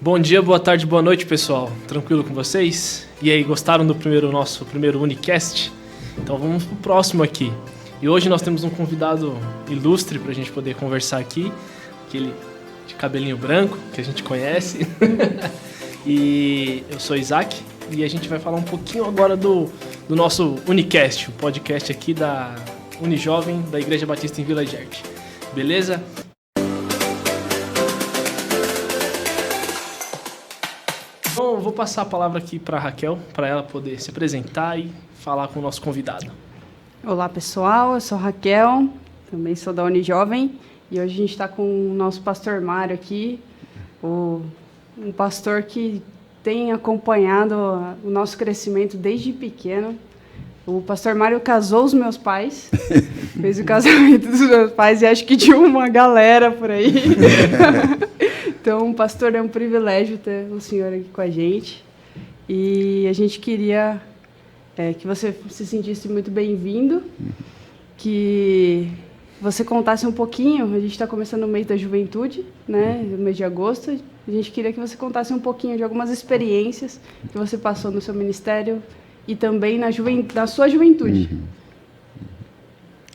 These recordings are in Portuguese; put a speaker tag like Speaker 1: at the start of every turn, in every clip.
Speaker 1: Bom dia, boa tarde, boa noite, pessoal. Tranquilo com vocês? E aí, gostaram do nosso primeiro Unicast? Então vamos pro próximo aqui. E hoje nós temos um convidado ilustre para a gente poder conversar aqui, aquele de cabelinho branco que a gente conhece. E eu sou Isaac e a gente vai falar um pouquinho agora do nosso Unicast, o podcast aqui da Unijovem da Igreja Batista em Village Art. Beleza? Então, eu vou passar a palavra aqui para a Raquel, para ela poder se apresentar e falar com o nosso convidado.
Speaker 2: Olá, pessoal. Eu sou a Raquel, também sou da Unijovem. E hoje a gente está com o nosso pastor Mário aqui, um pastor que tem acompanhado o nosso crescimento desde pequeno. O pastor Mário casou os meus pais, fez o casamento dos meus pais e acho que tinha uma galera por aí. Então, pastor, é um privilégio ter o senhor aqui com a gente. E a gente queria que você se sentisse muito bem-vindo, que você contasse um pouquinho. A gente está começando o mês da juventude, né? O mês de agosto. A gente queria que você contasse um pouquinho de algumas experiências que você passou no seu ministério e também na sua juventude.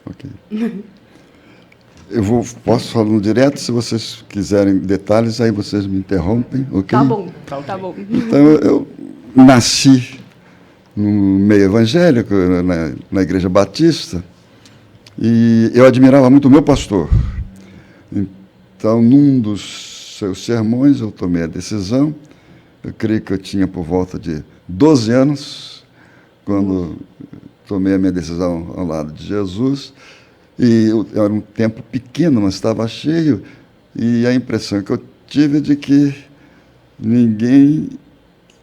Speaker 3: Ok. Posso falar direto, se vocês quiserem detalhes, aí vocês me interrompem, ok?
Speaker 2: Tá bom, tá bom.
Speaker 3: Então, eu nasci no meio evangélico, na Igreja Batista, e eu admirava muito o meu pastor. Então, num dos seus sermões, eu tomei a decisão, eu creio que eu tinha por volta de 12 anos, quando tomei a minha decisão ao lado de Jesus. E era um templo pequeno, mas estava cheio, e a impressão que eu tive é de que ninguém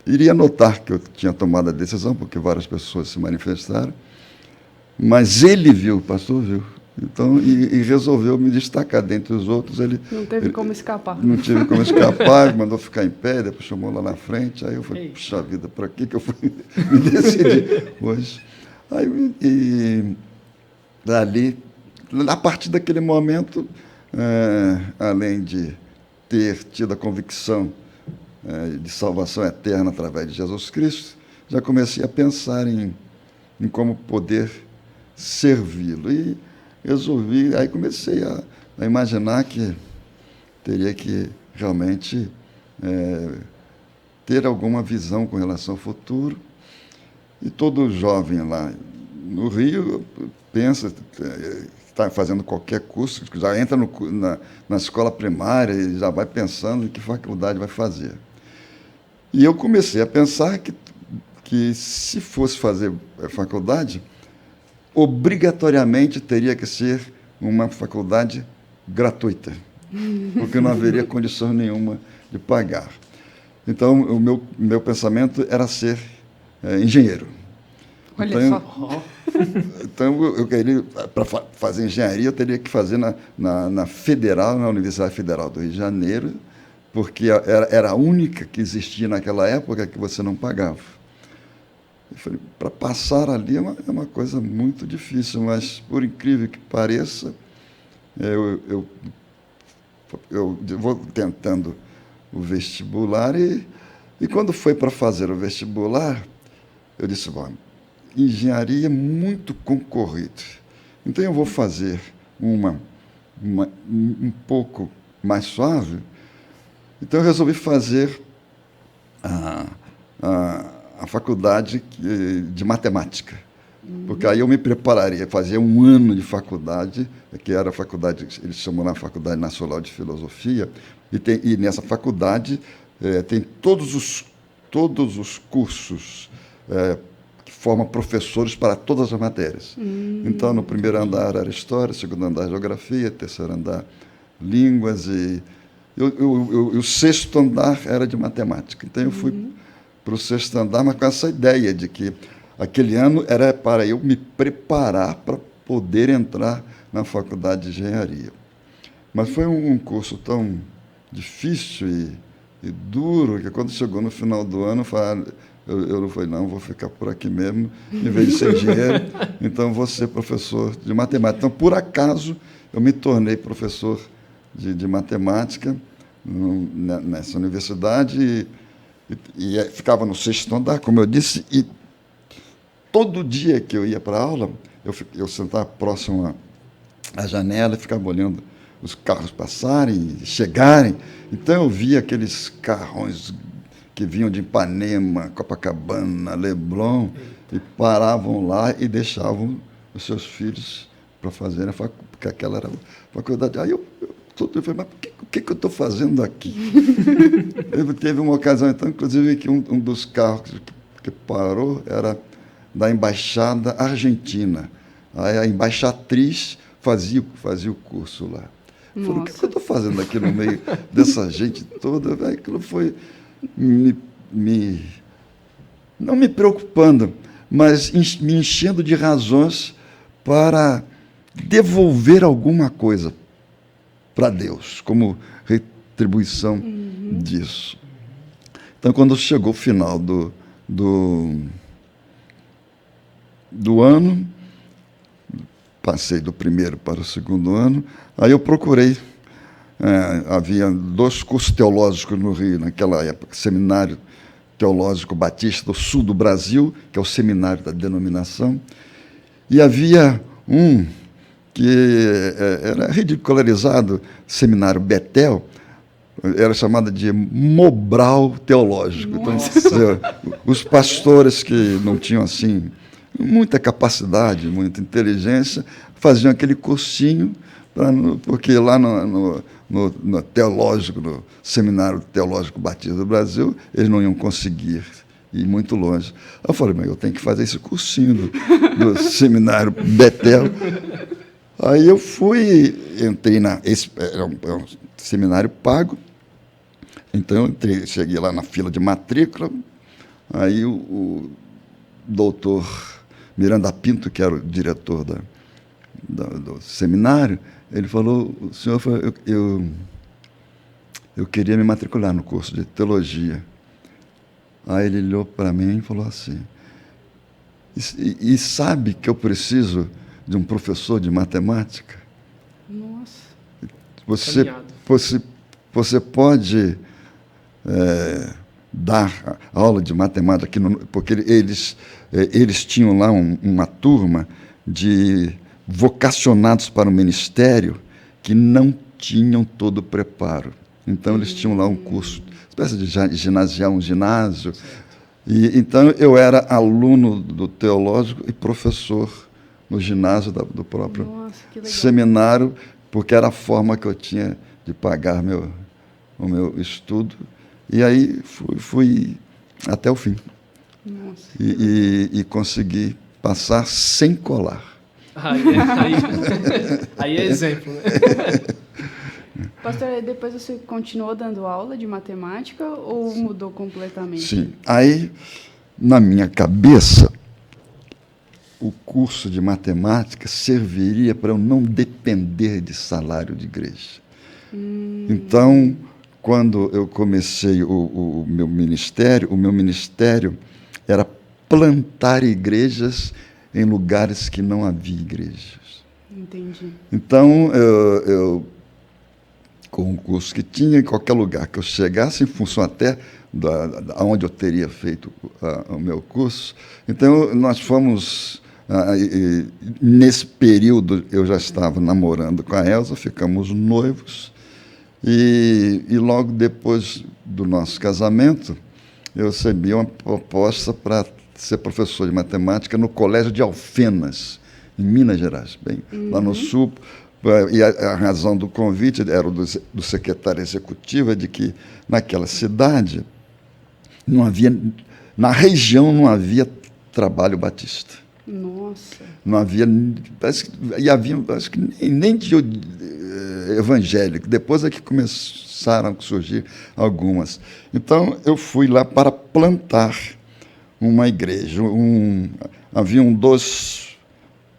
Speaker 3: iria notar que eu tinha tomado a decisão, porque várias pessoas se manifestaram, mas ele viu, o pastor viu, então, e resolveu me destacar dentre os outros.
Speaker 2: Não teve como escapar.
Speaker 3: Não tive como escapar, mandou ficar em pé, depois chamou lá na frente, aí eu falei, puxa vida, para que eu fui me decidir hoje? Aí, dali, a partir daquele momento, além de ter tido a convicção de salvação eterna através de Jesus Cristo, já comecei a pensar em como poder servi-lo. E resolvi, aí comecei a imaginar que teria que realmente ter alguma visão com relação ao futuro. E todo jovem lá no Rio pensa, está fazendo qualquer curso, já entra na escola primária e já vai pensando em que faculdade vai fazer. E eu comecei a pensar que se fosse fazer faculdade, obrigatoriamente teria que ser uma faculdade gratuita, porque não haveria condição nenhuma de pagar. Então, o meu pensamento era ser engenheiro.
Speaker 2: Olha só.
Speaker 3: Então, eu queria, para fazer engenharia, eu teria que fazer na Federal, na Universidade Federal do Rio de Janeiro, porque era a única que existia naquela época que você não pagava. Eu falei, para passar ali é uma coisa muito difícil, mas, por incrível que pareça, eu vou tentando o vestibular e quando foi para fazer o vestibular, eu disse, bom, engenharia é muito concorrido. Então, eu vou fazer um pouco mais suave. Então, eu resolvi fazer a faculdade de matemática. Porque aí eu me prepararia, fazia um ano de faculdade, que era a faculdade, eles chamam na Faculdade Nacional de Filosofia, e nessa faculdade tem todos os cursos que formam professores para todas as matérias. Então, no primeiro andar era História, segundo andar Geografia, terceiro andar Línguas, e o sexto andar era de Matemática. Então, eu fui para o sexto andar, mas com essa ideia de que aquele ano era para eu me preparar para poder entrar na faculdade de engenharia. Mas foi um curso tão difícil e duro, que quando chegou no final do ano, eu não falei, não, vou ficar por aqui mesmo, em vez de ser engenheiro, então vou ser professor de matemática. Então, por acaso, eu me tornei professor de matemática nessa universidade e ficava no 6º andar, como eu disse, e todo dia que eu ia para a aula, eu sentava próximo à janela e ficava olhando os carros passarem, chegarem. Então eu via aqueles carrões que vinham de Ipanema, Copacabana, Leblon, e paravam lá e deixavam os seus filhos para fazerem a faculdade, porque aquela era a faculdade. Aí eu falei, mas o que eu estou fazendo aqui? Teve uma ocasião, então, inclusive, que um dos carros que parou era da Embaixada Argentina. Aí a embaixatriz fazia o curso lá. Eu falei, o que eu estou fazendo aqui no meio dessa gente toda? Aquilo foi não me preocupando, mas me enchendo de razões para devolver alguma coisa para Deus, como retribuição disso. Então, quando chegou o final do ano, passei do 1º para o 2º ano, aí eu procurei. Havia 2 cursos teológicos no Rio, naquela época, Seminário Teológico Batista do Sul do Brasil, que é o seminário da denominação, e havia um que era ridicularizado, Seminário Betel, era chamado de Mobral Teológico. Então, os pastores que não tinham assim muita capacidade, muita inteligência, faziam aquele cursinho, porque lá no teológico, no Seminário Teológico Batista do Brasil, eles não iam conseguir ir muito longe. Eu falei, mas eu tenho que fazer esse cursinho do Seminário Betel. Aí eu entrei era um seminário pago, então eu cheguei lá na fila de matrícula, aí o doutor Miranda Pinto, que era o diretor do seminário, ele falou, o senhor, eu queria me matricular no curso de teologia. Aí ele olhou para mim e falou assim, e sabe que eu preciso de um professor de matemática?
Speaker 2: Nossa.
Speaker 3: Você pode dar aula de matemática aqui, porque eles tinham lá uma turma de vocacionados para o ministério que não tinham todo o preparo. Então, eles tinham lá um curso, espécie de ginasial, um ginásio. E, então, eu era aluno do teológico e professor no ginásio do próprio seminário, porque era a forma que eu tinha de pagar o meu estudo. E aí fui até o fim.
Speaker 2: Nossa.
Speaker 3: E consegui passar sem colar.
Speaker 1: Aí é exemplo, né?
Speaker 2: Pastor, depois você continuou dando aula de matemática ou mudou completamente?
Speaker 3: Sim. Aí, na minha cabeça, o curso de matemática serviria para eu não depender de salário de igreja. Então, quando eu comecei o meu ministério era plantar igrejas em lugares que não havia igrejas.
Speaker 2: Entendi.
Speaker 3: Então, eu com o curso que tinha, em qualquer lugar que eu chegasse, em função até onde eu teria feito o meu curso. Então, nós fomos... nesse período, eu já estava namorando com a Elza, ficamos noivos, e logo depois do nosso casamento, eu recebi uma proposta para ser professor de matemática no Colégio de Alfenas, em Minas Gerais, bem, lá no sul. E a razão do convite era do secretário executivo, de que naquela cidade não havia, na região não havia trabalho batista.
Speaker 2: Nossa.
Speaker 3: Não havia, havia acho que nem de evangélico. Depois é que começaram a surgir algumas. Então, eu fui lá para plantar uma igreja. Haviam 2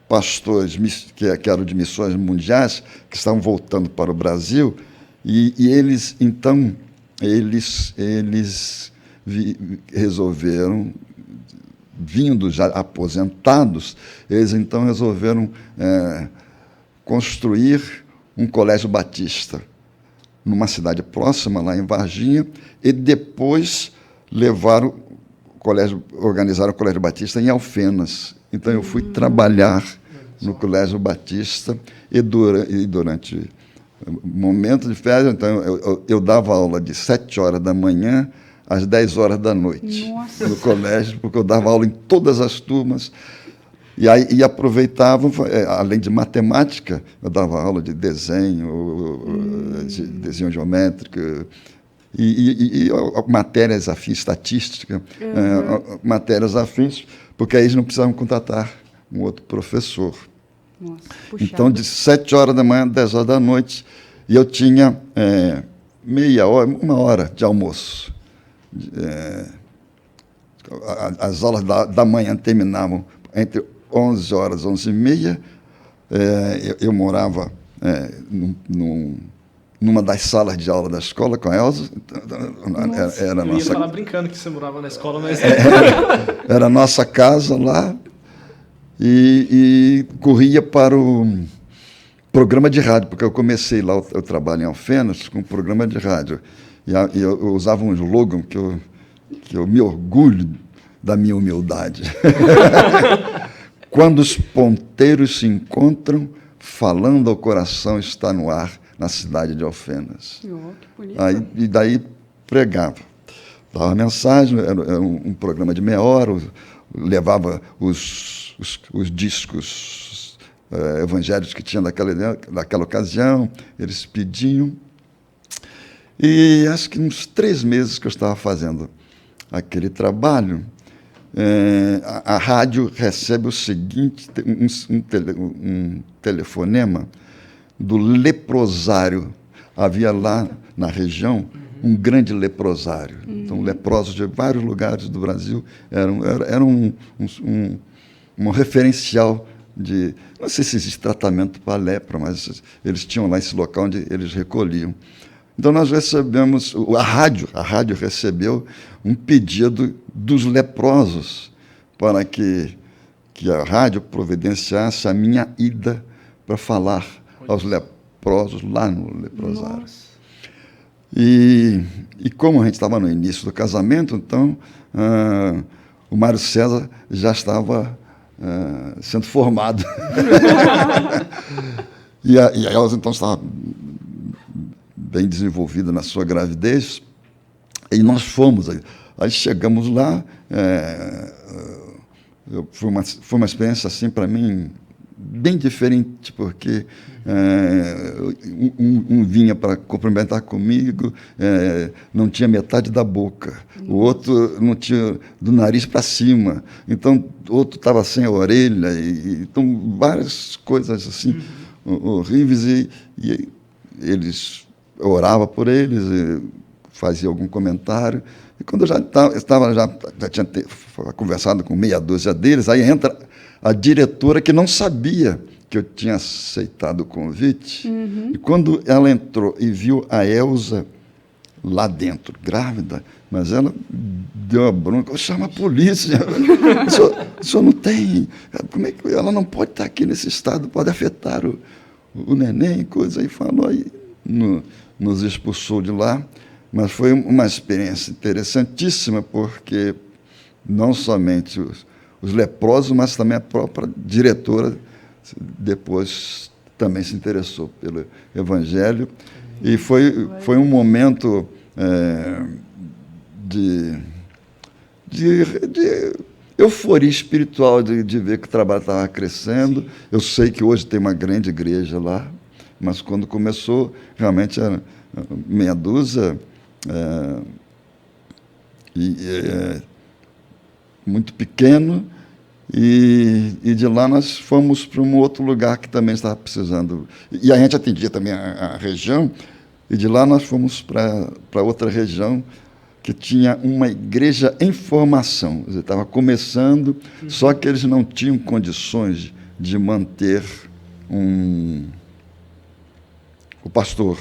Speaker 3: pastores que eram de missões mundiais, que estavam voltando para o Brasil, e eles, então, eles resolveram, vindo já aposentados, eles então resolveram construir um colégio batista numa cidade próxima, lá em Varginha, e depois levaram organizaram o Colégio Batista em Alfenas. Então, eu fui trabalhar no Colégio Batista e durante momento de férias, então, eu dava aula de 7 horas da manhã às 10 horas da noite.
Speaker 2: Nossa.
Speaker 3: No colégio, porque eu dava aula em todas as turmas. E aproveitava, além de matemática, eu dava aula de desenho, de desenho geométrico, e matérias afins, estatística, matérias afins, porque aí eles não precisavam contratar um outro professor.
Speaker 2: Nossa,
Speaker 3: então, de 7 horas da manhã a 10 horas da noite, e eu tinha meia hora, 1 hora de almoço. As aulas da manhã terminavam entre 11 horas e 11h30. Eu morava numa das salas de aula da escola com a Elza. Era
Speaker 1: eu ia falar brincando que você morava na escola, mas...
Speaker 3: Era a nossa casa lá, e corria para o programa de rádio, porque eu comecei lá o trabalho em Alfenas com um programa de rádio. E eu usava um slogan que eu me orgulho da minha humildade. Quando os ponteiros se encontram, falando ao coração está no ar, na cidade de Alfenas.
Speaker 2: Que bonito.
Speaker 3: E daí pregava. Dava mensagem, era um programa de meia hora, levava os discos evangélicos que tinha naquela ocasião, eles pediam. E acho que uns 3 meses que eu estava fazendo aquele trabalho, a rádio recebe o seguinte, um telefonema do leprosário. Havia lá na região um grande leprosário. Então, leprosos de vários lugares do Brasil eram um referencial de... Não sei se existe tratamento para lepra, mas eles tinham lá esse local onde eles recolhiam. Então, nós recebemos... A rádio recebeu um pedido dos leprosos para que a rádio providenciasse a minha ida para falar aos leprosos lá no leprosário.
Speaker 2: Nossa.
Speaker 3: E como a gente estava no início do casamento, então, o Mário César já estava sendo formado. E a Elza, então, estava bem desenvolvida na sua gravidez, e nós fomos. Aí chegamos lá, foi uma experiência, assim, para mim, bem diferente, porque um vinha para cumprimentar comigo, não tinha metade da boca, o outro não tinha do nariz para cima, então o outro estava sem a orelha, então várias coisas assim horríveis, e eles orava por eles, fazia algum comentário, e quando eu já tinha conversado com meia dúzia deles, aí entra a diretora, que não sabia que eu tinha aceitado o convite, e quando ela entrou e viu a Elza lá dentro, grávida, mas ela deu a bronca, chama a polícia, o senhor não tem, como é que ela não pode estar aqui nesse estado, pode afetar o neném, coisa, aí falou, aí nos expulsou de lá, mas foi uma experiência interessantíssima, porque não somente os leprosos, mas também a própria diretora depois também se interessou pelo Evangelho, e foi um momento de euforia espiritual, de ver que o trabalho estava crescendo. Eu sei que hoje tem uma grande igreja lá, mas quando começou, realmente era meia dúzia, muito pequeno, e de lá nós fomos para um outro lugar que também estava precisando. E a gente atendia também a região, e de lá nós fomos para outra região que tinha uma igreja em formação. Quer dizer, estava começando, só que eles não tinham condições de manter o pastor.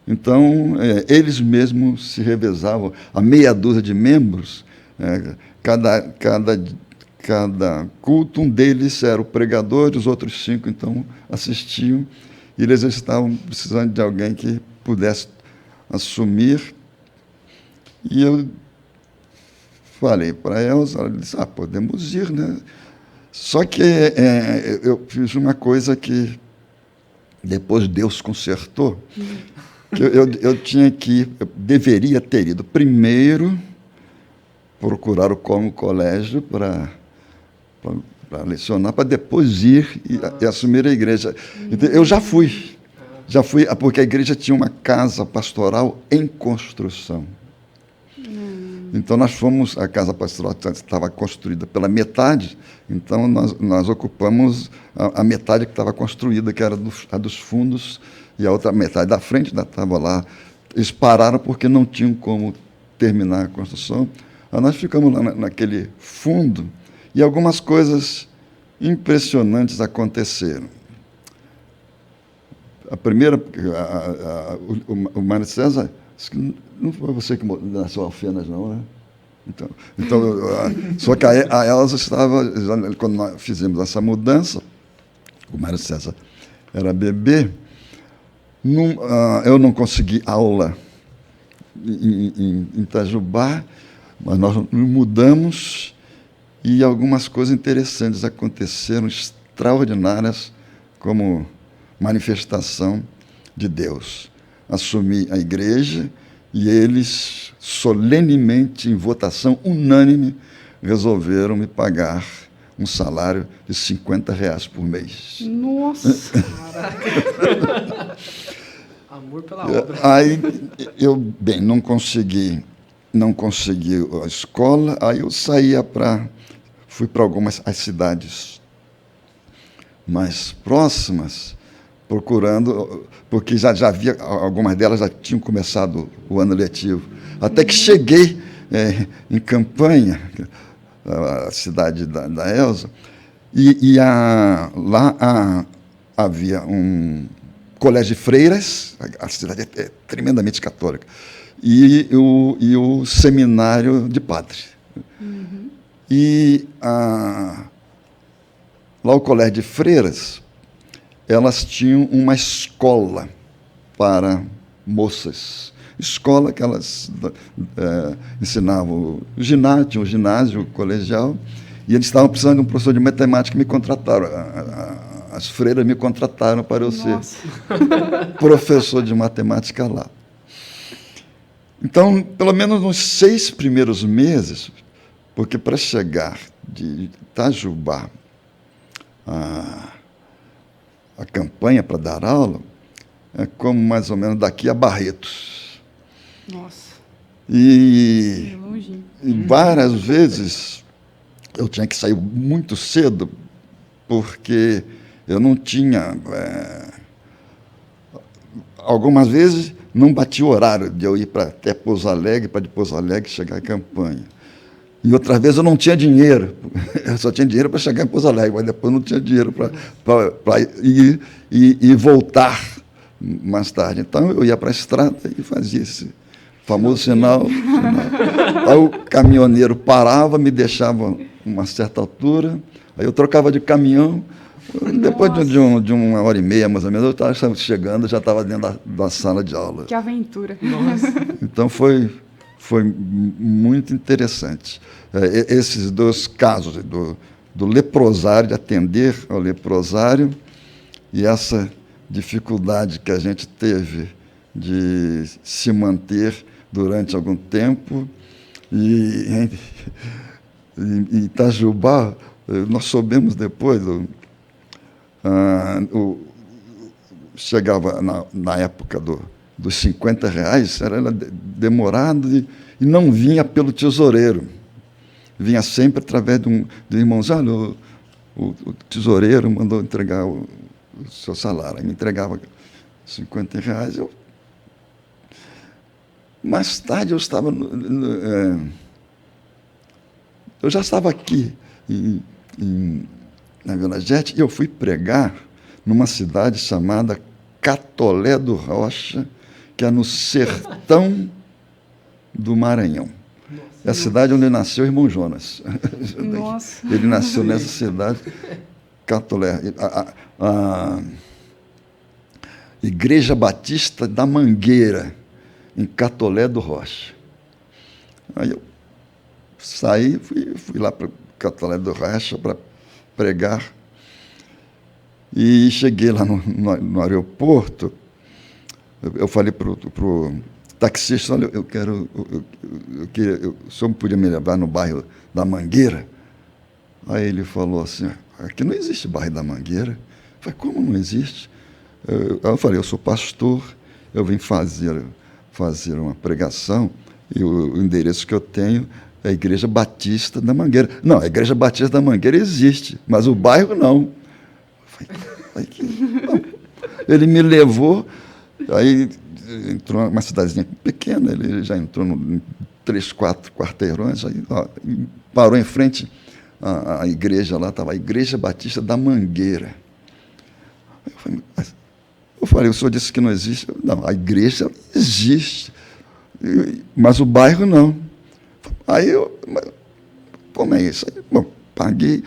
Speaker 3: Então, eles mesmos se revezavam, a meia dúzia de membros, cada culto, um deles era o pregador, os outros 5, então, assistiam, e eles estavam precisando de alguém que pudesse assumir. E eu falei para a Elza, ela disse, podemos ir, né? Só que eu fiz uma coisa que depois Deus consertou, que eu deveria ter ido primeiro procurar o colégio para lecionar, para depois ir e assumir a igreja. Então, eu já fui, porque a igreja tinha uma casa pastoral em construção. Então, nós fomos, a casa pastoral estava construída pela metade, então nós ocupamos a metade que estava construída, que era a dos fundos, e a outra metade da frente ainda estava lá. Eles pararam porque não tinham como terminar a construção. Aí nós ficamos lá naquele fundo, e algumas coisas impressionantes aconteceram. A primeira, o Mário César, não foi você que nasceu em Alfenas, não, né? Então, só que a Elza estava, quando nós fizemos essa mudança, o Mário César era bebê, eu não consegui aula em Itajubá, mas nós mudamos e algumas coisas interessantes aconteceram, extraordinárias, como manifestação de Deus. Assumi a igreja e eles, solenemente, em votação unânime, resolveram me pagar um salário de R$50 por mês.
Speaker 2: Nossa!
Speaker 1: Amor pela obra.
Speaker 3: Aí eu, não consegui a escola, aí eu fui para algumas as cidades mais próximas, procurando, porque já havia, algumas delas já tinham começado o ano letivo. Até que cheguei em Campanha, a cidade da Elza, lá havia um colégio de freiras, a cidade é tremendamente católica, e o seminário de padres.
Speaker 2: Uhum.
Speaker 3: E lá o colégio de freiras, elas tinham uma escola para moças. Escola que elas ensinavam o ginásio colegial, e eles estavam precisando de um professor de matemática e me contrataram. As freiras me contrataram para eu ser professor de matemática lá. Então, pelo menos nos 6 primeiros meses, porque para chegar de Itajubá a Campanha para dar aula, é como mais ou menos daqui a Barretos.
Speaker 2: Nossa.
Speaker 3: E
Speaker 2: longinho.
Speaker 3: Várias vezes eu tinha que sair muito cedo, porque eu não tinha... algumas vezes não batia o horário de eu ir até Pouso Alegre, para de Pouso Alegre chegar à Campanha. E outras vezes eu não tinha dinheiro. Eu só tinha dinheiro para chegar em Pouso Alegre, mas depois não tinha dinheiro para ir e voltar mais tarde. Então eu ia para a estrada e fazia esse famoso sinal. Aí o caminhoneiro parava, me deixava uma certa altura, aí eu trocava de caminhão. Depois de 1h30, mais ou menos, eu estava chegando, já estava dentro da sala de aula.
Speaker 2: Que aventura.
Speaker 1: Nossa.
Speaker 3: Então foi muito interessante. Esses 2 casos, do leprosário, de atender ao leprosário, e essa dificuldade que a gente teve de se manter durante algum tempo. E em Itajubá, nós soubemos depois, chegava na época dos R$50, era demorado e não vinha pelo tesoureiro. Vinha sempre através de um irmãozinho. O tesoureiro mandou entregar o seu salário. Aí me entregava R$50. Mais tarde eu estava... eu já estava aqui na Vila Jete, e eu fui pregar numa cidade chamada Catolé do Rocha, que é no sertão do Maranhão. É a cidade onde nasceu o irmão Jonas.
Speaker 2: Nossa.
Speaker 3: Ele nasceu nessa cidade, Catolé. A Igreja Batista da Mangueira, em Catolé do Rocha. Aí eu saí, fui lá para Catolé do Rocha para pregar. E cheguei lá no aeroporto, eu falei para o taxista, olha, o senhor podia me levar no bairro da Mangueira? Aí ele falou assim, aqui não existe bairro da Mangueira. Eu falei, como não existe? Eu falei, eu sou pastor, eu vim fazer uma pregação, e o endereço que eu tenho é a Igreja Batista da Mangueira. Não, a Igreja Batista da Mangueira existe, mas o bairro não. Ele me levou, aí entrou numa cidadezinha pequena, ele já entrou em 3, 4 quarteirões, aí, parou em frente à igreja lá, estava a Igreja Batista da Mangueira. Eu falei, o senhor disse que não existe? Não, a igreja existe, mas o bairro não. Aí como é isso? Bom, paguei.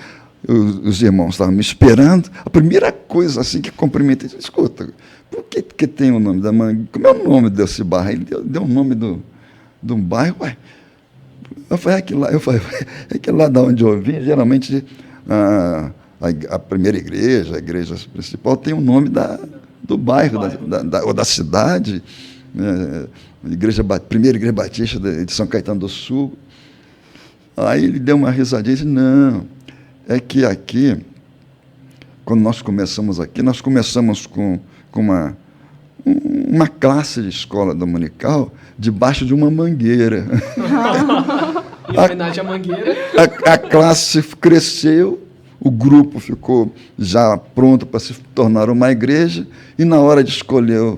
Speaker 3: Os irmãos estavam me esperando. A primeira coisa assim que cumprimentei, escuta, por que tem o nome da Mangueira? Como é o nome desse bairro? Ele deu o nome de um bairro. Ué. Eu falei, é que lá de onde eu vim, geralmente a primeira igreja, a igreja principal, tem o nome do bairro, ou da cidade. Primeira igreja batista de São Caetano do Sul. Aí ele deu uma risadinha e disse, não, é que aqui, quando nós começamos com uma classe de escola dominical debaixo de uma mangueira.
Speaker 1: Em homenagem à mangueira.
Speaker 3: A classe cresceu, o grupo ficou já pronto para se tornar uma igreja, e na hora de escolher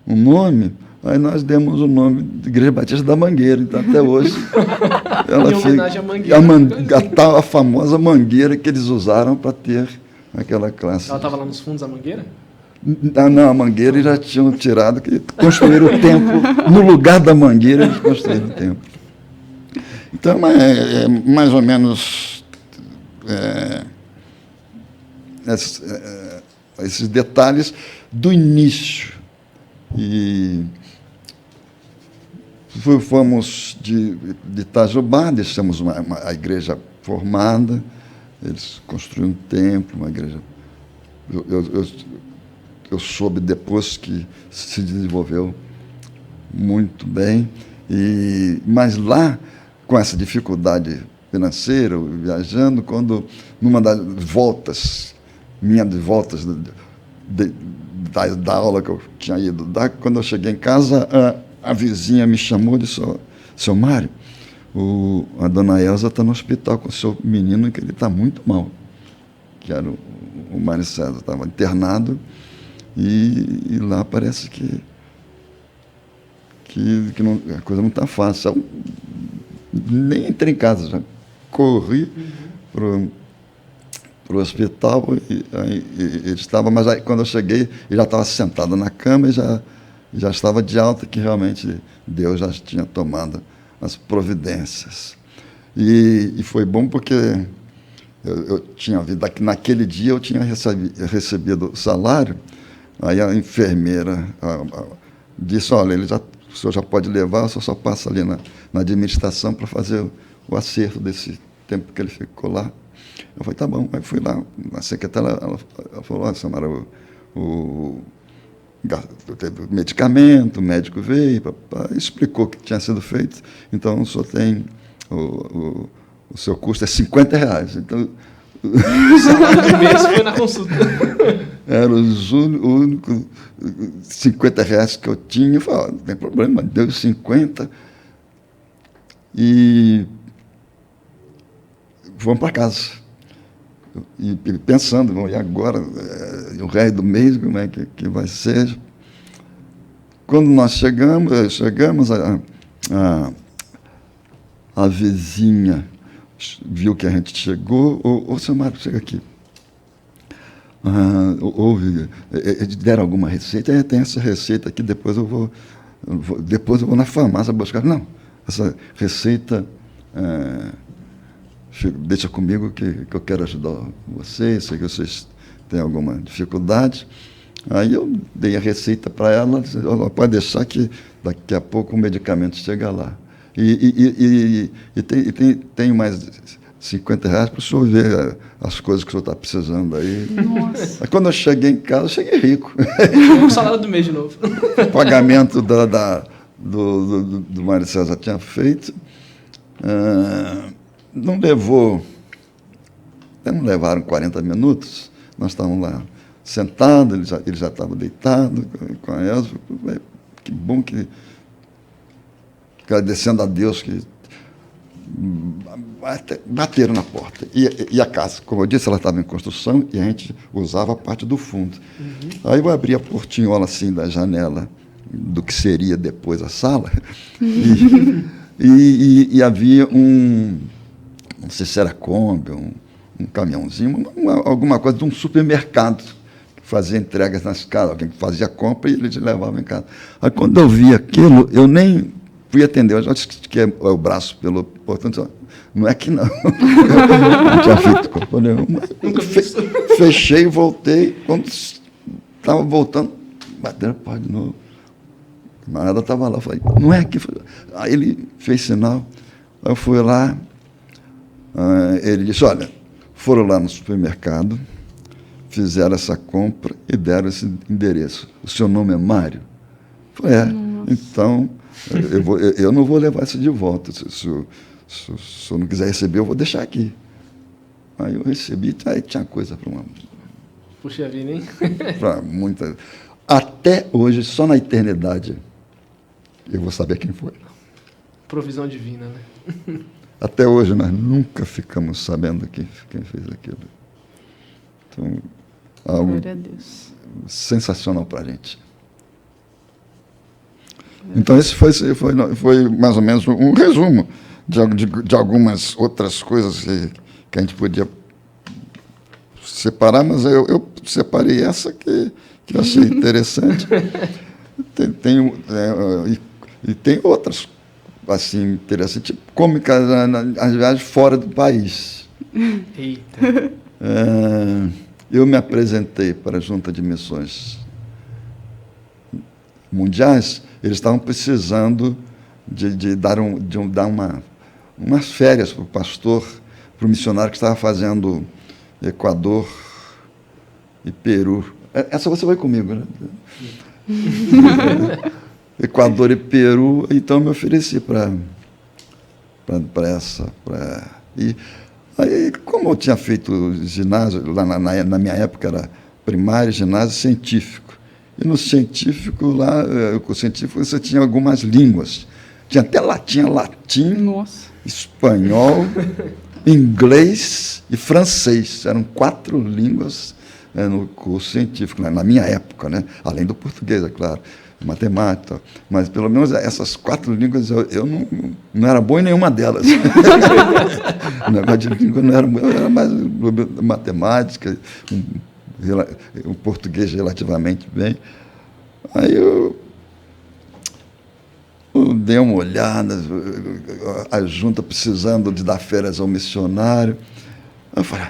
Speaker 3: um nome, aí nós demos o nome de Igreja Batista da Mangueira. Então, até hoje, ela
Speaker 1: em homenagem à mangueira.
Speaker 3: A famosa mangueira que eles usaram para ter aquela classe.
Speaker 1: Ela estava lá nos fundos da mangueira?
Speaker 3: Não, a mangueira eles já tinham tirado, que construíram o templo. No lugar da mangueira, eles construíram o templo. Então, é mais ou menos esses detalhes do início. E fomos de Itajubá, deixamos a igreja formada, eles construíram um templo, uma igreja. Eu soube depois que se desenvolveu muito bem, mas lá, com essa dificuldade financeira, viajando, quando numa das voltas, da aula que eu tinha ido dar, quando eu cheguei em casa, a vizinha me chamou e disse, seu Mário, a dona Elza está no hospital com o seu menino, que ele está muito mal. Que era o Mário César, estava internado, e lá parece que não, a coisa não está fácil. Nem entrei em casa, já corri para o hospital, e ele estava, mas aí, quando eu cheguei, ele já estava sentado na cama e já estava de alta, que realmente Deus já tinha tomado as providências. E foi bom porque eu tinha visto, naquele dia eu tinha recebido o salário, aí a enfermeira disse, olha, o senhor já pode levar, o senhor só passa ali na administração para fazer o acerto desse tempo que ele ficou lá. Eu falei, tá bom. Aí fui lá, a secretária, ela falou, olha, Samara, teve medicamento, o médico veio, explicou o que tinha sido feito, então o senhor tem, o seu custo é R$50. Então,
Speaker 1: o salário do mês foi na consulta.
Speaker 3: Eram os únicos R$50 que eu tinha. Eu falei, não tem problema, deu 50 e vamos para casa. E pensando, e agora, o resto do mês, como é que vai ser? Quando nós chegamos a vizinha viu que a gente chegou, ô, seu Mário, chega aqui. Deram alguma receita? Tem essa receita aqui, depois eu vou na farmácia buscar. Não, essa receita deixa comigo que eu quero ajudar vocês, sei que vocês têm alguma dificuldade. Aí eu dei a receita para ela, disse, pode deixar que Daqui a pouco o medicamento chega lá. E tem mais R$50 para o senhor ver as coisas que o senhor está precisando aí.
Speaker 2: Nossa.
Speaker 3: Mas quando eu cheguei em casa, eu cheguei rico.
Speaker 1: O salário do mês de novo.
Speaker 3: O pagamento do Mário César tinha feito. Não levaram 40 minutos. Nós estávamos lá sentados, ele já estava deitado com a Elza. Que bom que... agradecendo a Deus que bateram na porta. E a casa, como eu disse, ela estava em construção e a gente usava a parte do fundo. Aí eu abri a portinhola assim da janela do que seria depois a sala e havia não sei se era Kombi, um caminhãozinho, alguma coisa de um supermercado que fazia entregas nas casas, alguém que fazia compra e eles levavam em casa. Aí quando eu vi aquilo, eu nem fui atender, eu já estiquei o braço pelo portão, não é que não. Não tinha feito compra nenhuma. Fechei, voltei, quando estava voltando, bateram a porta de novo. O camarada estava lá, eu falei, não é aqui. Aí ele fez sinal, eu fui lá, ele disse, olha, foram lá no supermercado, fizeram essa compra e deram esse endereço. O seu nome é Mário? Eu falei, então... Eu não vou levar isso de volta. Se o senhor não quiser receber, eu vou deixar aqui. Aí eu recebi, aí tinha coisa para uma...
Speaker 1: Puxa vida, hein?
Speaker 3: Para muita... Até hoje, só na eternidade, eu vou saber quem foi.
Speaker 1: Provisão divina, né?
Speaker 3: Até hoje, nós nunca ficamos sabendo quem fez aquilo. Então, algo sensacional para a gente. Então, esse foi mais ou menos um resumo de algumas outras coisas que a gente podia separar, mas eu separei essa que eu achei interessante. Tem outras assim, interessantes, tipo cômicas às viagens fora do país.
Speaker 1: Eita.
Speaker 3: Eu me apresentei para a Junta de Missões Mundiais. Eles estavam precisando de dar umas férias para o pastor, para o missionário que estava fazendo Equador e Peru. Essa você vai comigo, né? Equador e Peru, então eu me ofereci para essa. E aí, como eu tinha feito ginásio, lá na minha época era primário, ginásio científico. E no científico, você tinha algumas línguas. Tinha até latim,
Speaker 2: Nossa.
Speaker 3: espanhol, inglês e francês. Eram 4 línguas no curso científico, na minha época, né? Além do português, é claro, matemática. Mas, pelo menos, essas 4 línguas eu não era bom em nenhuma delas. O negócio de língua não era bom, eu era mais matemática, o português relativamente bem. Aí eu dei uma olhada, a junta precisando de dar férias ao missionário. Eu falei,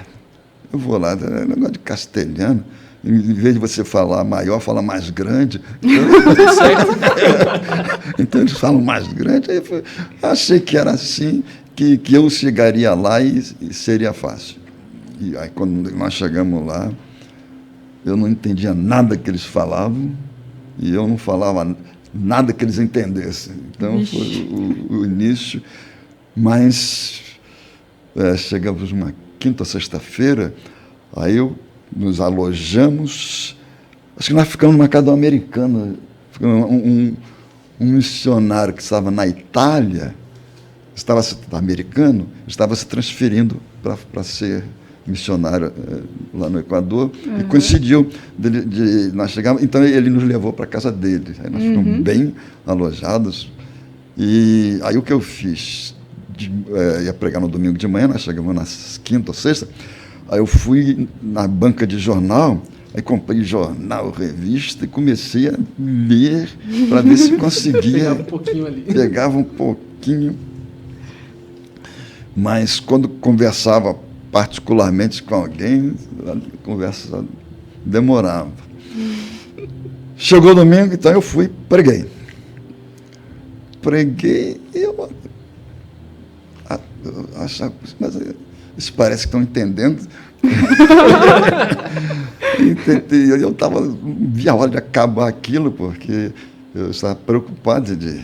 Speaker 3: eu vou lá, é negócio de castelhano, em vez de você falar maior, fala mais grande. Então eles falam mais grande. Aí achei que era assim, que eu chegaria lá e seria fácil. E aí quando nós chegamos lá, eu não entendia nada que eles falavam e eu não falava nada que eles entendessem. Então, foi o início. Mas chegamos uma quinta, sexta-feira, aí nos alojamos. Acho que nós ficamos numa casa americana. Um missionário que estava na Itália, americano, estava se transferindo para ser missionário lá no Equador, e coincidiu nós chegamos, então ele nos levou para a casa dele, aí nós ficamos bem alojados, e aí o que eu fiz, ia pregar no domingo de manhã, nós chegamos na quinta ou sexta, aí eu fui na banca de jornal, aí comprei jornal, revista, e comecei a ler para ver se conseguia.
Speaker 1: Pegava um pouquinho ali.
Speaker 3: Pegava um pouquinho, mas quando conversava particularmente com alguém, a conversa demorava. Chegou domingo, então eu fui, preguei. preguei e eu achava, mas eles parecem que estão entendendo. Eu estava, não via a hora de acabar aquilo, porque eu estava preocupado de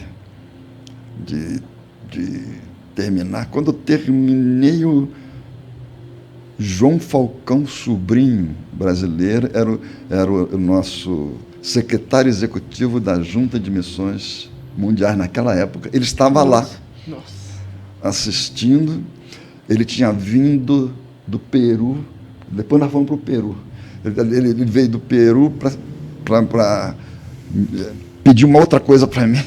Speaker 3: terminar. Quando eu terminei, o João Falcão Sobrinho, brasileiro, era o nosso secretário executivo da Junta de Missões Mundiais naquela época. Ele estava lá, assistindo. Ele tinha vindo do Peru, depois nós fomos para o Peru. Ele veio do Peru para pedir uma outra coisa para mim.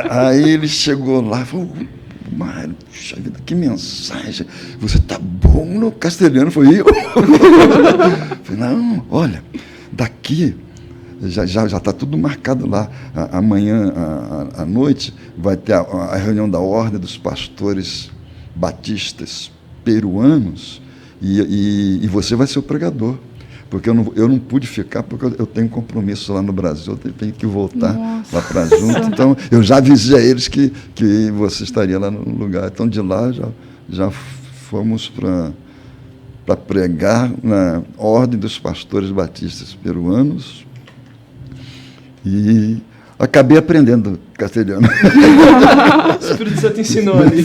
Speaker 3: Aí ele chegou lá e falou: Mário, puxa vida, que mensagem! Você está bom no castelhano, foi eu? Falei: não, olha, daqui já está tudo marcado lá. Amanhã à noite vai ter a reunião da Ordem dos Pastores Batistas Peruanos e você vai ser o pregador. Porque eu não pude ficar, porque eu tenho compromisso lá no Brasil, eu tenho que voltar lá para junto. Então, eu já avisei a eles que você estaria lá no lugar. Então, de lá, já fomos para pregar na Ordem dos Pastores Batistas Peruanos e acabei aprendendo castelhano.
Speaker 1: O Espírito Santo ensinou ali.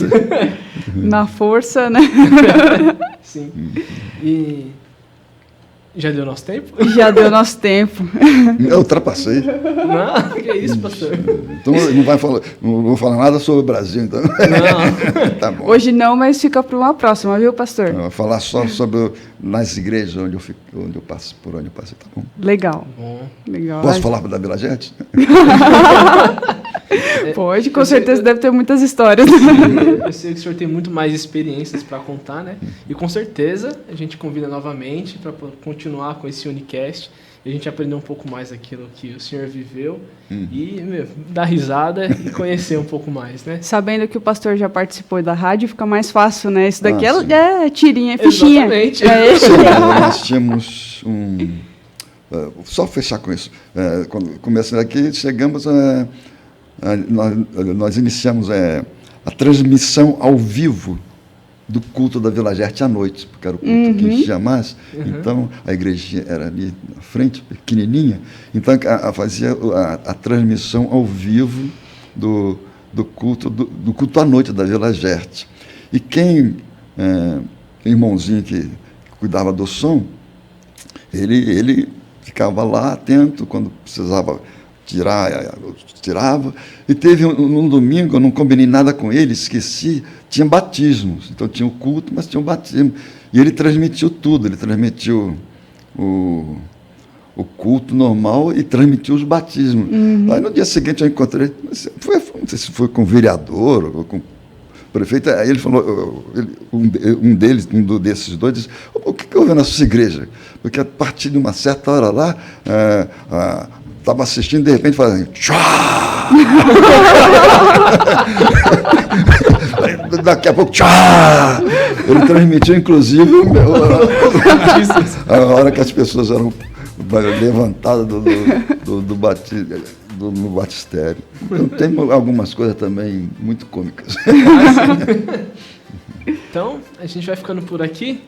Speaker 2: Na força, né?
Speaker 1: Sim. E já deu nosso tempo?
Speaker 2: Já deu nosso tempo.
Speaker 3: Eu ultrapassei.
Speaker 1: Não, que isso, pastor?
Speaker 3: Então não vou falar nada sobre o Brasil, então.
Speaker 1: Não.
Speaker 3: Tá bom.
Speaker 2: Hoje não, mas fica para uma próxima, viu, pastor?
Speaker 3: Eu vou falar só sobre nas igrejas onde eu passo, por onde eu passei, tá bom?
Speaker 2: Legal.
Speaker 1: Bom.
Speaker 2: Legal.
Speaker 3: Posso falar da Vila Jet?
Speaker 2: Pode, com certeza deve ter muitas histórias.
Speaker 1: Eu sei que o senhor tem muito mais experiências para contar, né? E com certeza a gente convida novamente para continuar com esse Unicast e a gente aprender um pouco mais daquilo que o senhor viveu e dar risada e conhecer um pouco mais, né?
Speaker 2: Sabendo que o pastor já participou da rádio, fica mais fácil, né? Isso daqui
Speaker 3: sim.
Speaker 2: é tirinha, é fichinha.
Speaker 1: Exatamente.
Speaker 3: Sim, nós tínhamos só fechar com isso. Quando começamos aqui, chegamos nós iniciamos a transmissão ao vivo do culto da Vila Gerte à noite, porque era o culto que enchia mais. Então, a igreja era ali na frente, pequenininha. Então, fazia a transmissão ao vivo do culto à noite da Vila Gerte. E irmãozinho que cuidava do som, ele ficava lá atento, quando precisava tirava. E teve um domingo, eu não combinei nada com ele, esqueci, tinha batismos. Então tinha o culto, mas tinha o batismo. E ele transmitiu tudo, ele transmitiu o culto normal e transmitiu os batismos. Aí no dia seguinte eu encontrei, não sei se foi com o vereador ou com o prefeito, aí ele falou, um desses dois disse: o que houve na sua igreja? Porque a partir de uma certa hora lá, estava assistindo, de repente, fazendo tchá! Daqui a pouco, tchá! Ele transmitiu, inclusive, a hora que as pessoas eram levantadas no batistério. Então, tem algumas coisas também muito cômicas.
Speaker 1: Então, a gente vai ficando por aqui.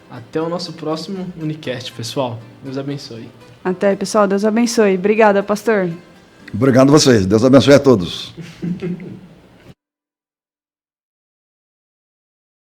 Speaker 1: Até o nosso próximo Unicast, pessoal. Deus abençoe.
Speaker 2: Até, pessoal. Deus abençoe. Obrigada, pastor.
Speaker 3: Obrigado a vocês. Deus abençoe a todos.